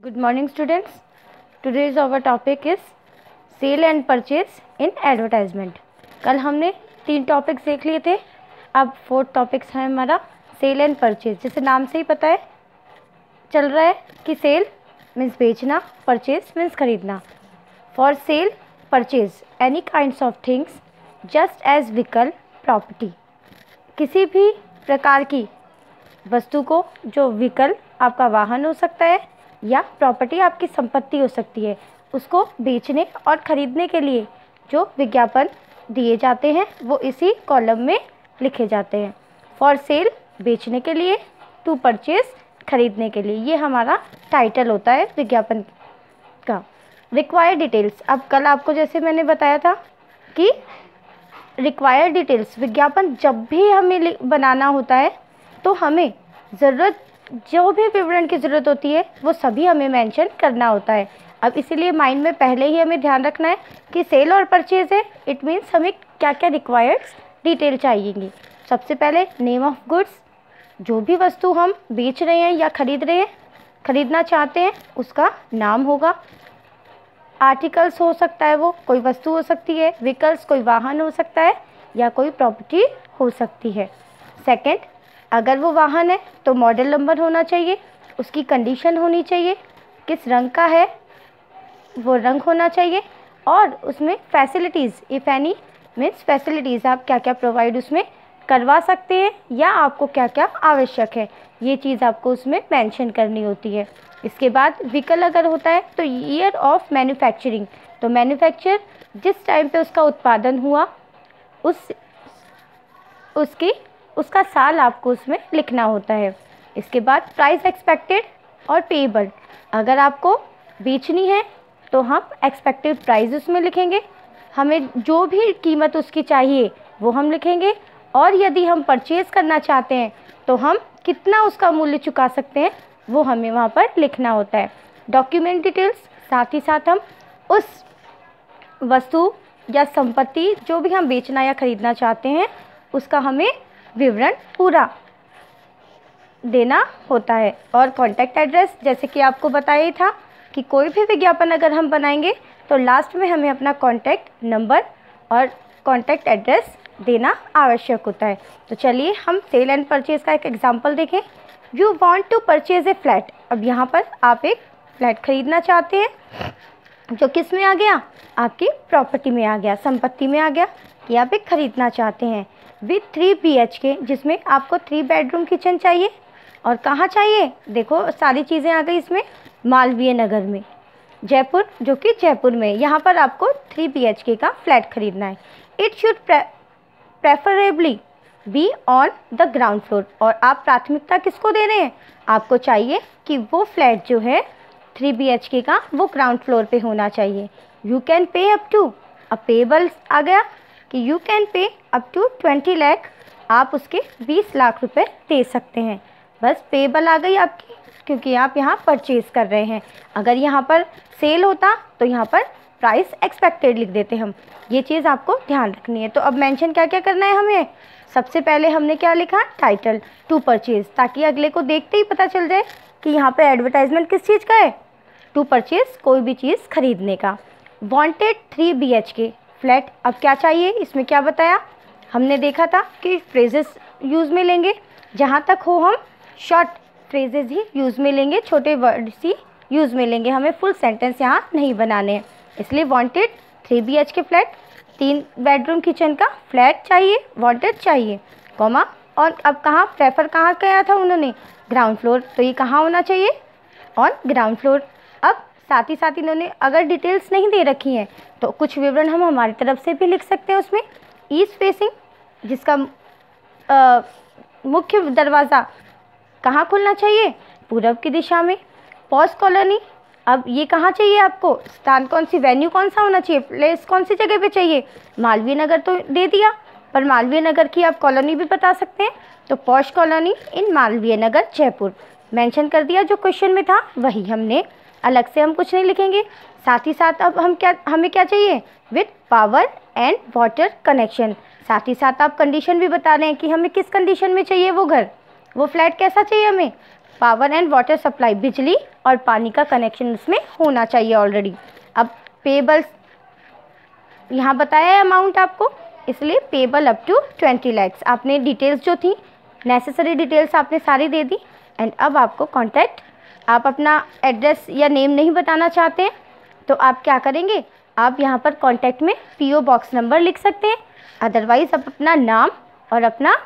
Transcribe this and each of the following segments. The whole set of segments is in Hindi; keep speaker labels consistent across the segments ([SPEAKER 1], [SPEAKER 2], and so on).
[SPEAKER 1] Good morning students. Today's our topic is sale and purchase in advertisement. कल हमने 3 टॉपिक्स देख लिए थे. अब 4th टॉपिक्स है हमारा सेल एंड परचेज. जैसे नाम से ही पता है चल रहा है कि सेल मीन्स बेचना, परचेज मीन्स खरीदना. For sale purchase any kinds of things just as vehicle property. किसी भी प्रकार की वस्तु को, जो व्हीकल आपका वाहन हो सकता है या प्रॉपर्टी आपकी संपत्ति हो सकती है, उसको बेचने और ख़रीदने के लिए जो विज्ञापन दिए जाते हैं वो इसी कॉलम में लिखे जाते हैं. फॉर सेल बेचने के लिए, टू परचेज खरीदने के लिए. ये हमारा टाइटल होता है विज्ञापन का. Required details. अब कल आपको जैसे मैंने बताया था कि रिक्वायर्ड डिटेल्स विज्ञापन जब भी हमें बनाना होता है तो हमें जो भी विवरण की ज़रूरत होती है वो सभी हमें मेंशन करना होता है. अब इसीलिए माइंड में पहले ही हमें ध्यान रखना है कि सेल और परचेज है, इट मीन्स हमें क्या क्या रिक्वायर्ड डिटेल चाहिएगी. सबसे पहले नेम ऑफ गुड्स. जो भी वस्तु हम बेच रहे हैं या खरीदना चाहते हैं उसका नाम होगा. आर्टिकल्स हो सकता है, वो कोई वस्तु हो सकती है. व्हीकल्स कोई वाहन हो सकता है या कोई प्रॉपर्टी हो सकती है. सेकंड, अगर वो वाहन है तो मॉडल नंबर होना चाहिए, उसकी कंडीशन होनी चाहिए, किस रंग का है वो रंग होना चाहिए, और उसमें facilities, if any means facilities, आप क्या क्या प्रोवाइड उसमें करवा सकते हैं या आपको क्या क्या आवश्यक है, ये चीज़ आपको उसमें मेंशन करनी होती है. इसके बाद व्हीकल अगर होता है तो ईयर ऑफ मैन्युफैक्चरिंग, तो मैन्युफैक्चर जिस टाइम पे उसका उत्पादन हुआ उसका साल आपको उसमें लिखना होता है. इसके बाद प्राइस एक्सपेक्टेड और पेएबल. अगर आपको बेचनी है तो हम एक्सपेक्टेड प्राइस उसमें लिखेंगे, हमें जो भी कीमत उसकी चाहिए वो हम लिखेंगे, और यदि हम परचेज़ करना चाहते हैं तो हम कितना उसका मूल्य चुका सकते हैं वो हमें वहाँ पर लिखना होता है. Document details. साथ ही साथ हम उस वस्तु या संपत्ति जो भी हम बेचना या ख़रीदना चाहते हैं उसका हमें विवरण पूरा देना होता है. और कॉन्टैक्ट एड्रेस, जैसे कि आपको बताया ही था कि कोई भी विज्ञापन अगर हम बनाएंगे तो लास्ट में हमें अपना कॉन्टैक्ट नंबर और कॉन्टैक्ट एड्रेस देना आवश्यक होता है. तो चलिए हम सेल एंड परचेज़ का एक एग्जांपल देखें. You want to purchase a flat. अब यहाँ पर आप एक फ्लैट खरीदना चाहते हैं जो किस में आ गया, आपकी प्रॉपर्टी में आ गया, संपत्ति में आ गया कि आप एक खरीदना चाहते हैं विथ 3 BHK, जिसमें आपको 3 बेडरूम किचन चाहिए. और कहाँ चाहिए, देखो सारी चीज़ें आ गई इसमें. मालवीय नगर में, जयपुर, जो कि जयपुर में. यहाँ पर आपको 3 BHK का फ्लैट खरीदना है. It should preferably be on the ground floor. और आप प्राथमिकता किसको दे रहे हैं, आपको चाहिए कि वो फ्लैट जो है 3 BHK का वो ग्राउंड फ्लोर पे होना चाहिए. You can pay up to, अब पेबल आ गया कि you can pay up to 20 lakh, आप उसके 20 लाख रुपए दे सकते हैं. बस पेबल आ गई आपकी, क्योंकि आप यहाँ परचेज़ कर रहे हैं. अगर यहाँ पर सेल होता तो यहाँ पर प्राइस एक्सपेक्टेड लिख देते हम. ये चीज़ आपको ध्यान रखनी है. तो अब मेंशन क्या क्या करना है हमें. सबसे पहले हमने क्या लिखा, टाइटल टू परचेज़, ताकि अगले को देखते ही पता चल जाए कि यहाँ पर एडवर्टाइजमेंट किस चीज़ का है, टू परचेज़, कोई भी चीज़ खरीदने का. Wanted 3 BHK flat. अब क्या चाहिए, इसमें क्या बताया, हमने देखा था कि फ्रेजेस यूज़ में लेंगे, जहाँ तक हो हम शॉर्ट फ्रेजेस ही यूज़ में लेंगे, छोटे वर्ड्स ही यूज़ में लेंगे, हमें फुल सेंटेंस यहाँ नहीं बनाने हैं. इसलिए wanted 3 BHK flat, 3 bedroom kitchen का फ्लैट चाहिए, वांटेड चाहिए, कॉमा. और अब कहाँ प्रेफर कहाँ किया था उन्होंने, ग्राउंड फ्लोर, तो ये कहाँ होना चाहिए, ऑन ग्राउंड फ्लोर. अब साथ ही साथ इन्होंने अगर डिटेल्स नहीं दे रखी हैं तो कुछ विवरण हम हमारी तरफ से भी लिख सकते हैं उसमें. ईस्ट फेसिंग, जिसका मुख्य दरवाज़ा कहाँ खुलना चाहिए, पूरब की दिशा में. पॉज कॉलोनी, अब ये कहाँ चाहिए आपको, स्थान कौन सी, वेन्यू कौन सा होना चाहिए, प्लेस कौन सी जगह पे चाहिए. मालवीय नगर तो दे दिया, पर मालवीय नगर की आप कॉलोनी भी बता सकते हैं, तो पॉश कॉलोनी इन मालवीय नगर जयपुर मेंशन कर दिया. जो क्वेश्चन में था वही हमने, अलग से हम कुछ नहीं लिखेंगे. साथ ही साथ अब हमें क्या चाहिए, with power and water connection. साथ ही साथ आप कंडीशन भी बता रहे हैं कि हमें किस कंडीशन में चाहिए वो घर, वो फ्लैट कैसा चाहिए हमें, पावर एंड वाटर सप्लाई, बिजली और पानी का कनेक्शन उसमें होना चाहिए ऑलरेडी। अब पेबल्स यहाँ बताया है अमाउंट आपको, इसलिए पेबल अप टू 20 lakhs। आपने डिटेल्स जो थी, नेसेसरी डिटेल्स आपने सारी दे दी। एंड अब आपको कॉन्टैक्ट, आप अपना एड्रेस या नेम नहीं बताना चाहते हैं तो आप क्या करेंगे, आप यहाँ पर कॉन्टैक्ट में PO बॉक्स नंबर लिख सकते हैं। अदरवाइज़ आप अपना नाम और अपना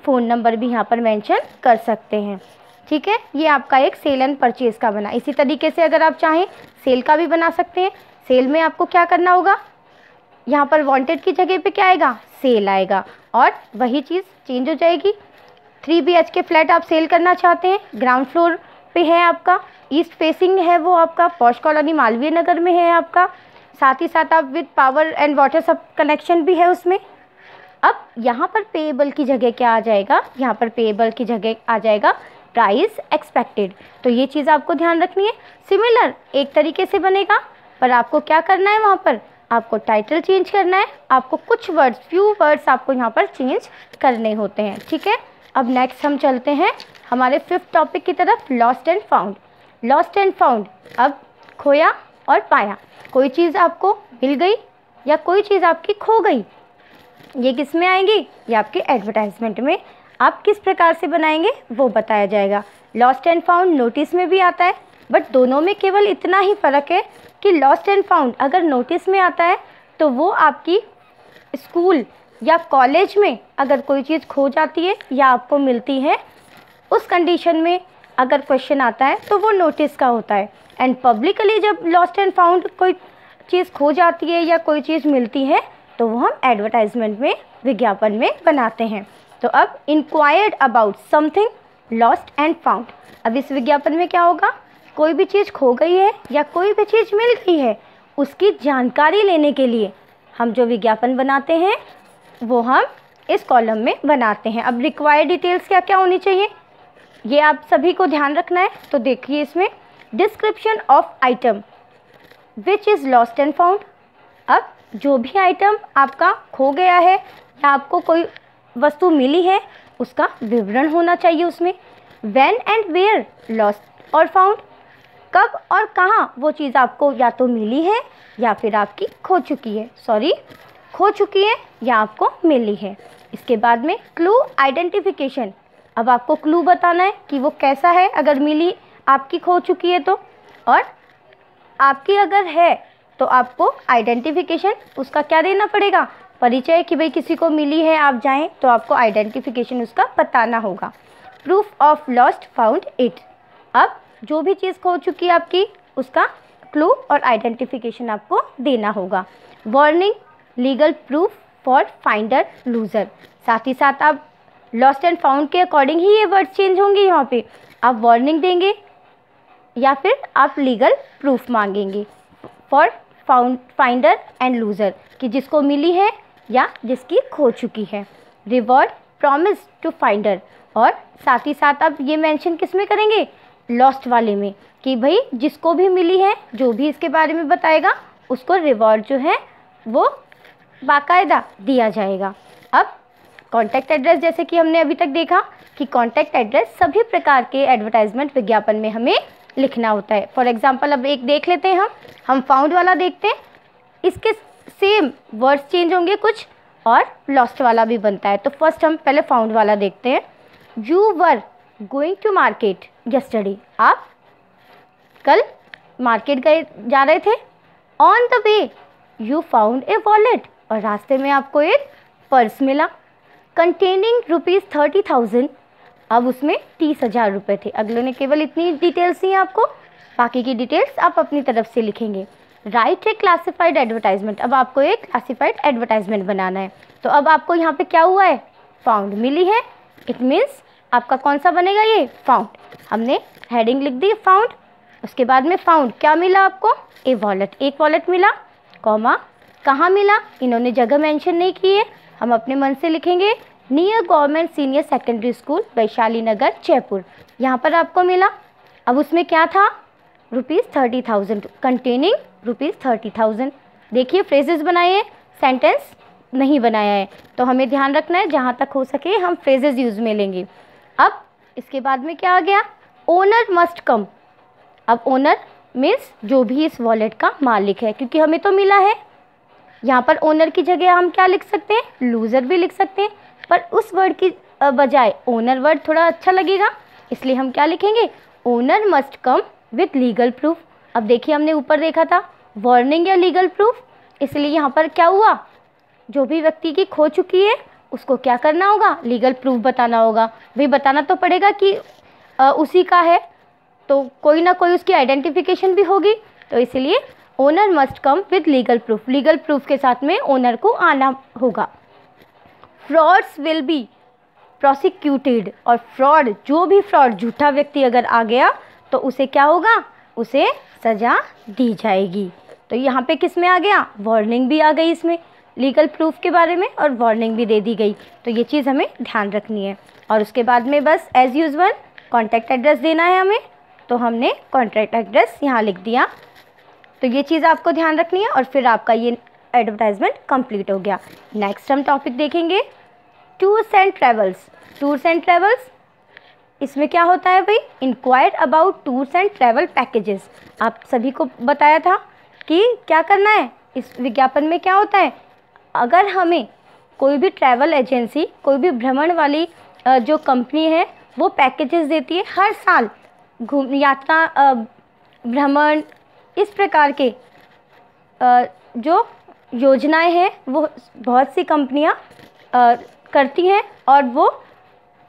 [SPEAKER 1] फ़ोन नंबर भी यहाँ पर मेंशन कर सकते हैं। ठीक है, ये आपका एक सेल एंड परचेज़ का बना। इसी तरीके से अगर आप चाहें सेल का भी बना सकते हैं। सेल में आपको क्या करना होगा, यहाँ पर वांटेड की जगह पे क्या आएगा, सेल आएगा, और वही चीज़ चेंज हो जाएगी। 3 BHK फ्लैट आप सेल करना चाहते हैं, ग्राउंड फ्लोर पे है आपका, ईस्ट फेसिंग है वो आपका, पॉश कॉलोनी मालवीय नगर में है आपका, साथ ही साथ आप विद पावर एंड वाटर सब कनेक्शन भी है उसमें। अब यहाँ पर पेएबल की जगह क्या आ जाएगा, यहाँ पर पेएबल की जगह आ जाएगा प्राइस एक्सपेक्टेड। तो ये चीज़ आपको ध्यान रखनी है। सिमिलर एक तरीके से बनेगा, पर आपको क्या करना है, वहाँ पर आपको टाइटल चेंज करना है, आपको कुछ वर्ड्स, फ्यू वर्ड्स आपको यहाँ पर चेंज करने होते हैं। ठीक है, अब नेक्स्ट हम चलते हैं हमारे 5th टॉपिक की तरफ, lost and found. Lost and found, अब खोया और पाया। कोई चीज़ आपको मिल गई या कोई चीज़ आपकी खो गई, ये किस में आएंगी, ये आपके एडवर्टाइजमेंट में। आप किस प्रकार से बनाएंगे वो बताया जाएगा। लॉस्ट एंड फाउंड नोटिस में भी आता है, बट दोनों में केवल इतना ही फ़र्क है कि लॉस्ट एंड फाउंड अगर नोटिस में आता है तो वो आपकी स्कूल या कॉलेज में अगर कोई चीज़ खो जाती है या आपको मिलती है, उस कंडीशन में अगर क्वेश्चन आता है तो वो नोटिस का होता है। एंड पब्लिकली जब लॉस्ट एंड फाउंड कोई चीज़ खो जाती है या कोई चीज़ मिलती है तो वो हम एडवर्टाइजमेंट में, विज्ञापन में बनाते हैं। तो अब inquired about something lost and found. अब इस विज्ञापन में क्या होगा, कोई भी चीज़ खो गई है या कोई भी चीज़ मिल गई है, उसकी जानकारी लेने के लिए हम जो विज्ञापन बनाते हैं वो हम इस कॉलम में बनाते हैं। अब रिक्वायर्ड डिटेल्स क्या क्या होनी चाहिए, ये आप सभी को ध्यान रखना है। तो देखिए इसमें description of item which is lost and found. अब जो भी आइटम आपका खो गया है या आपको कोई वस्तु मिली है उसका विवरण होना चाहिए उसमें। व्हेन एंड वेयर लॉस्ट और फाउंड, कब और कहाँ वो चीज़ आपको या तो मिली है या फिर आपकी खो चुकी है, खो चुकी है या आपको मिली है। इसके बाद में क्लू आइडेंटिफिकेशन। अब आपको क्लू बताना है कि वो कैसा है, अगर मिली, आपकी खो चुकी है तो, और आपकी अगर है तो आपको आइडेंटिफिकेशन उसका क्या देना पड़ेगा, परिचय, कि भाई किसी को मिली है, आप जाएं तो आपको आइडेंटिफिकेशन उसका बताना होगा। Proof of lost found it. अब जो भी चीज़ खो चुकी है आपकी, उसका क्लू और आइडेंटिफिकेशन आपको देना होगा। Warning, legal proof for finder loser. साथ ही साथ आप लॉस्ट एंड फाउंड के अकॉर्डिंग ही ये वर्ड चेंज होंगे। यहाँ पे आप वार्निंग देंगे या फिर आप लीगल प्रूफ मांगेंगे फॉर फाइंडर एंड लूज़र, कि जिसको मिली है या जिसकी खो चुकी है। रिवॉर्ड, प्रॉमिस टू फाइंडर, और साथ ही साथ आप ये मेंशन किस में करेंगे, लॉस्ट वाले में, कि भाई जिसको भी मिली है, जो भी इसके बारे में बताएगा उसको रिवॉर्ड जो है वो बाकायदा दिया जाएगा। अब कॉन्टैक्ट एड्रेस, जैसे कि हमने अभी तक देखा कि कॉन्टैक्ट एड्रेस सभी प्रकार के एडवर्टाइजमेंट विज्ञापन में हमें लिखना होता है। फॉर एग्जांपल अब एक देख लेते हैं, हम फाउंड वाला देखते हैं। इसके सेम वर्ड्स चेंज होंगे कुछ, और लॉस्ट वाला भी बनता है। तो फर्स्ट हम पहले फाउंड वाला देखते हैं। You were going to market yesterday. आप कल मार्केट जा रहे थे। On the way you found a wallet, और रास्ते में आपको एक पर्स मिला। कंटेनिंग ₹30,000, अब उसमें 30,000 रुपये थे। अगले ने केवल इतनी डिटेल्स दी आपको, बाकी की डिटेल्स आप अपनी तरफ से लिखेंगे। राइट ए क्लासिफाइड एडवर्टाइजमेंट। अब आपको एक क्लासिफाइड एडवर्टाइजमेंट बनाना है। तो अब आपको यहाँ पे क्या हुआ है, फाउंड मिली है, इट मीन्स आपका कौन सा बनेगा, ये फाउंड। हमने हेडिंग लिख दी फाउंड, उसके बाद में फाउंड क्या मिला आपको, ए वॉलेट, एक वॉलेट मिला, कॉमा कहाँ मिला, इन्होंने जगह मेंशन नहीं की है, हम अपने मन से लिखेंगे near government senior secondary school Vaishali Nagar Jaipur, यहाँ पर आपको मिला। अब उसमें क्या था, ₹30,000, कंटेनिंग ₹30,000। देखिए फ्रेजेस बनाए हैं, सेंटेंस नहीं बनाया है, तो हमें ध्यान रखना है जहाँ तक हो सके हम फ्रेजेस यूज़ में लेंगे। अब इसके बाद में क्या आ गया, ओनर मस्ट कम। अब ओनर मीन्स जो भी इस वॉलेट का मालिक है, क्योंकि हमें तो मिला है। यहाँ पर ओनर की जगह हम क्या लिख सकते हैं, लूज़र भी लिख सकते हैं, पर उस वर्ड की बजाय ओनर वर्ड थोड़ा अच्छा लगेगा, इसलिए हम क्या लिखेंगे, owner must come with legal proof. अब देखिए हमने ऊपर देखा था वार्निंग या लीगल प्रूफ, इसलिए यहाँ पर क्या हुआ, जो भी व्यक्ति की खो चुकी है उसको क्या करना होगा, लीगल प्रूफ बताना होगा। भाई बताना तो पड़ेगा कि उसी का है, तो कोई ना कोई उसकी आइडेंटिफिकेशन भी होगी, तो इसलिए owner must come with legal proof, legal proof के साथ में ओनर को आना होगा। फ्रॉड्स विल बी प्रोसिक्यूटेड, और फ्रॉड, जो भी फ्रॉड, झूठा व्यक्ति अगर आ गया तो उसे क्या होगा, उसे सज़ा दी जाएगी। तो यहाँ पे किस में आ गया, वार्निंग भी आ गई इसमें, लीगल प्रूफ के बारे में, और वार्निंग भी दे दी गई। तो ये चीज़ हमें ध्यान रखनी है। और उसके बाद में बस एज़ यूजुअल कॉन्टैक्ट एड्रेस देना है हमें, तो हमने कॉन्टैक्ट एड्रेस यहाँ लिख दिया। तो ये चीज़ आपको ध्यान रखनी है, और फिर आपका ये एडवर्टाइजमेंट कंप्लीट हो गया। नेक्स्ट हम टॉपिक देखेंगे tours and travels. Tours and travels, इसमें क्या होता है भाई, enquire about tours and travel packages. आप सभी को बताया था कि क्या करना है, इस विज्ञापन में क्या होता है, अगर हमें कोई भी ट्रैवल एजेंसी, कोई भी भ्रमण वाली जो कंपनी है वो पैकेजेस देती है हर साल, घूम यात्रा, भ्रमण, इस प्रकार के जो योजनाएं हैं वो बहुत सी कंपनियां करती हैं, और वो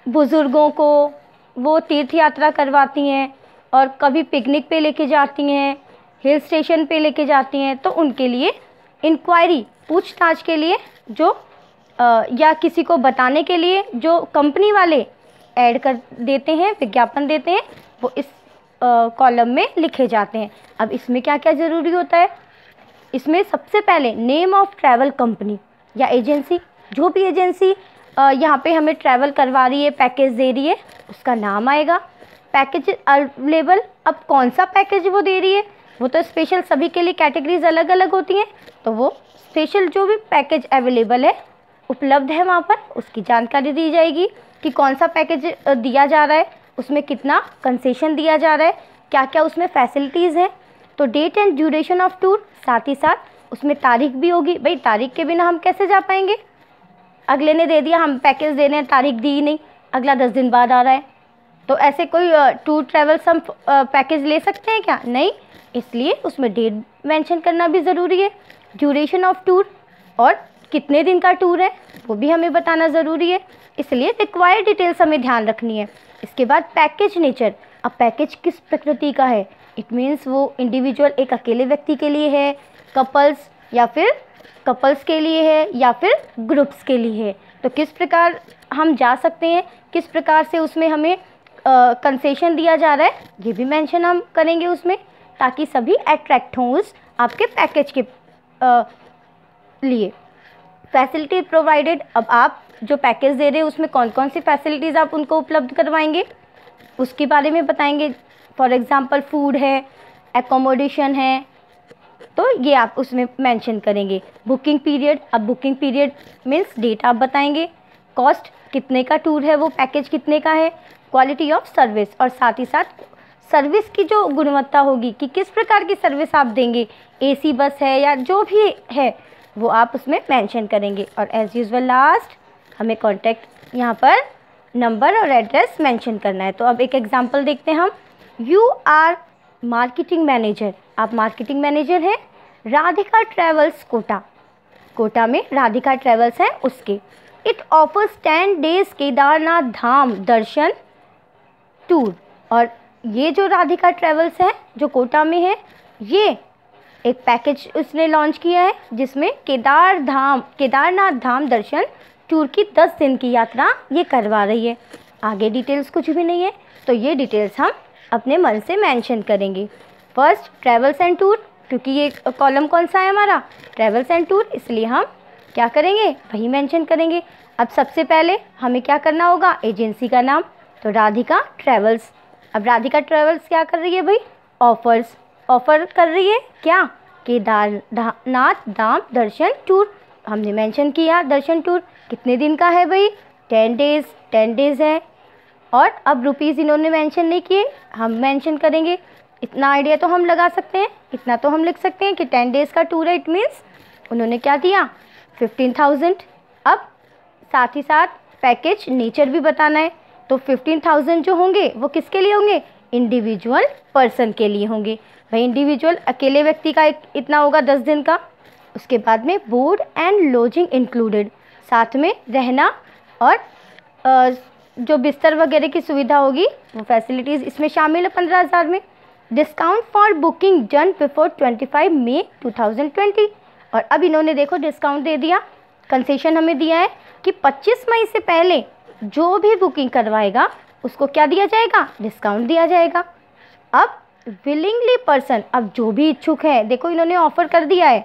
[SPEAKER 1] बुज़ुर्गों को वो तीर्थ यात्रा करवाती हैं, और कभी पिकनिक पे लेके जाती हैं, हिल स्टेशन पे लेके जाती हैं। तो उनके लिए इंक्वायरी, पूछताछ के लिए जो या किसी को बताने के लिए जो कंपनी वाले ऐड कर देते हैं, विज्ञापन देते हैं, वो इस कॉलम में लिखे जाते हैं। अब इसमें क्या क्या ज़रूरी होता है, इसमें सबसे पहले नेम ऑफ ट्रैवल कंपनी या एजेंसी, जो भी एजेंसी यहाँ पे हमें ट्रैवल करवा रही है, पैकेज दे रही है, उसका नाम आएगा। पैकेज अवेलेबल, अब कौन सा पैकेज वो दे रही है, वो तो स्पेशल, सभी के लिए कैटेगरीज अलग अलग होती हैं, तो वो स्पेशल जो भी पैकेज अवेलेबल है, उपलब्ध है वहाँ पर, उसकी जानकारी दी जाएगी कि कौन सा पैकेज दिया जा रहा है, उसमें कितना कंसेशन दिया जा रहा है, क्या क्या उसमें फैसिलिटीज़ हैं। तो date and duration of tour, साथ ही साथ उसमें तारीख भी होगी। भाई तारीख के बिना हम कैसे जा पाएंगे, अगले ने दे दिया, हम पैकेज दे रहे हैं, तारीख दी ही नहीं, अगला 10 दिन बाद आ रहा है, तो ऐसे कोई टूर ट्रैवल्स हम पैकेज ले सकते हैं क्या, नहीं, इसलिए उसमें डेट मेंशन करना भी ज़रूरी है, ड्यूरेशन ऑफ टूर, और कितने दिन का टूर है वो भी हमें बताना ज़रूरी है, इसलिए रिक्वायर्ड डिटेल्स हमें ध्यान रखनी है। इसके बाद पैकेज नेचर, अब पैकेज किस प्रकृति का है, इट मीन्स वो इंडिविजुअल, एक अकेले व्यक्ति के लिए है, कपल्स या फिर कपल्स के लिए है, या फिर ग्रुप्स के लिए है, तो किस प्रकार हम जा सकते हैं, किस प्रकार से उसमें हमें कंसेशन दिया जा रहा है, ये भी मेंशन हम करेंगे उसमें, ताकि सभी अट्रैक्ट हों उस आपके पैकेज के लिए। फैसिलिटी प्रोवाइडेड, अब आप जो पैकेज दे रहे हैं उसमें कौन कौन सी फैसिलिटीज़ आप उनको उपलब्ध करवाएंगे, उसके बारे में बताएंगे। फॉर एग्ज़ाम्पल फूड है, एकोमोडेशन है, तो ये आप उसमें मेंशन करेंगे। बुकिंग पीरियड, अब बुकिंग पीरियड मीन्स डेट आप बताएंगे। कॉस्ट, कितने का टूर है, वो पैकेज कितने का है। क्वालिटी ऑफ सर्विस, और साथ ही साथ सर्विस की जो गुणवत्ता होगी कि किस प्रकार की सर्विस आप देंगे, एसी बस है या जो भी है वो आप उसमें मेंशन करेंगे। और एज़ यूजुअल लास्ट हमें कॉन्टैक्ट यहाँ पर नंबर और एड्रेस मेंशन करना है। तो अब एक एग्जांपल देखते हैं हम। यू आर मार्केटिंग मैनेजर, आप मार्केटिंग मैनेजर हैं राधिका ट्रैवल्स कोटा, कोटा में राधिका ट्रैवल्स है उसके। It offers 10 days Kedarnath Dham Darshan tour, और ये जो राधिका ट्रैवल्स है जो कोटा में है, ये एक पैकेज उसने लॉन्च किया है जिसमें केदारनाथ धाम दर्शन टूर की 10 दिन की यात्रा ये करवा रही है। आगे डिटेल्स कुछ भी नहीं है, तो ये डिटेल्स हम अपने मन से मेंशन करेंगे। फर्स्ट ट्रैवल्स एंड टूर, क्योंकि ये कॉलम कौन सा है हमारा, ट्रैवल्स एंड टूर, इसलिए हम क्या करेंगे, वही मेंशन करेंगे। अब सबसे पहले हमें क्या करना होगा, एजेंसी का नाम, तो राधिका ट्रैवल्स। अब राधिका ट्रैवल्स क्या कर रही है भाई, ऑफ़र कर रही है क्या, केदारनाथ धाम दर्शन टूर, हमने मेंशन किया दर्शन टूर कितने दिन का है भाई, 10 days है। और अब रुपीज़ इन्होंने मेंशन नहीं किए, हम मेंशन करेंगे। इतना आइडिया तो हम लगा सकते हैं, इतना तो हम लिख सकते हैं कि 10 डेज़ का टूर है, इट मीन्स उन्होंने क्या दिया 15,000। अब साथ ही साथ पैकेज नेचर भी बताना है, तो 15,000 जो होंगे वो किसके लिए होंगे, इंडिविजुअल पर्सन के लिए होंगे। भाई इंडिविजुअल अकेले व्यक्ति का इतना होगा 10 दिन का। उसके बाद में बोर्ड एंड लॉजिंग इंक्लूडेड, साथ में रहना और जो बिस्तर वगैरह की सुविधा होगी वो फैसिलिटीज़ इसमें शामिल है 15,000 में। Discount for booking done before 25 मई 2020, और अब इन्होंने देखो डिस्काउंट दे दिया, कंसेशन हमें दिया है कि 25 मई से पहले जो भी बुकिंग करवाएगा उसको क्या दिया जाएगा, डिस्काउंट दिया जाएगा। अब विलिंगली पर्सन, अब जो भी इच्छुक है, देखो इन्होंने ऑफ़र कर दिया है,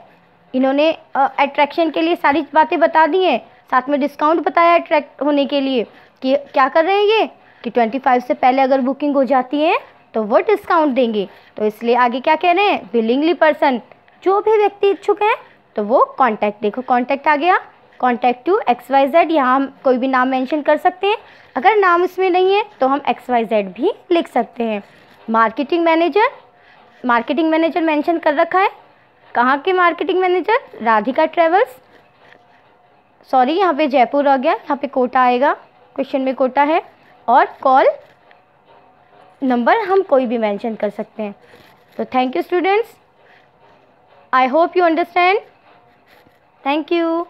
[SPEAKER 1] इन्होंने अट्रैक्शन के लिए सारी बातें बता दी हैं, साथ में डिस्काउंट बताया अट्रैक्ट होने के लिए कि क्या कर रहे हैं ये कि 25 से पहले अगर बुकिंग हो जाती है तो वो डिस्काउंट देंगे। तो इसलिए आगे क्या कह रहे हैं, विलिंगली पर्सन, जो भी व्यक्ति इच्छुक है तो वो कॉन्टैक्ट, देखो कॉन्टैक्ट आ गया, कॉन्टैक्ट टू XYZ, यहाँ हम कोई भी नाम मेंशन कर सकते हैं। अगर नाम इसमें नहीं है तो हम XYZ भी लिख सकते हैं। Marketing manager, marketing manager mention कर रखा है, कहाँ के marketing manager, Radhika travels, sorry यहाँ पे जयपुर आ गया, यहाँ पे कोटा आएगा, क्वेश्चन में कोटा है। और कॉल नंबर हम कोई भी मेंशन कर सकते हैं। तो thank you students, I hope you understand, thank you.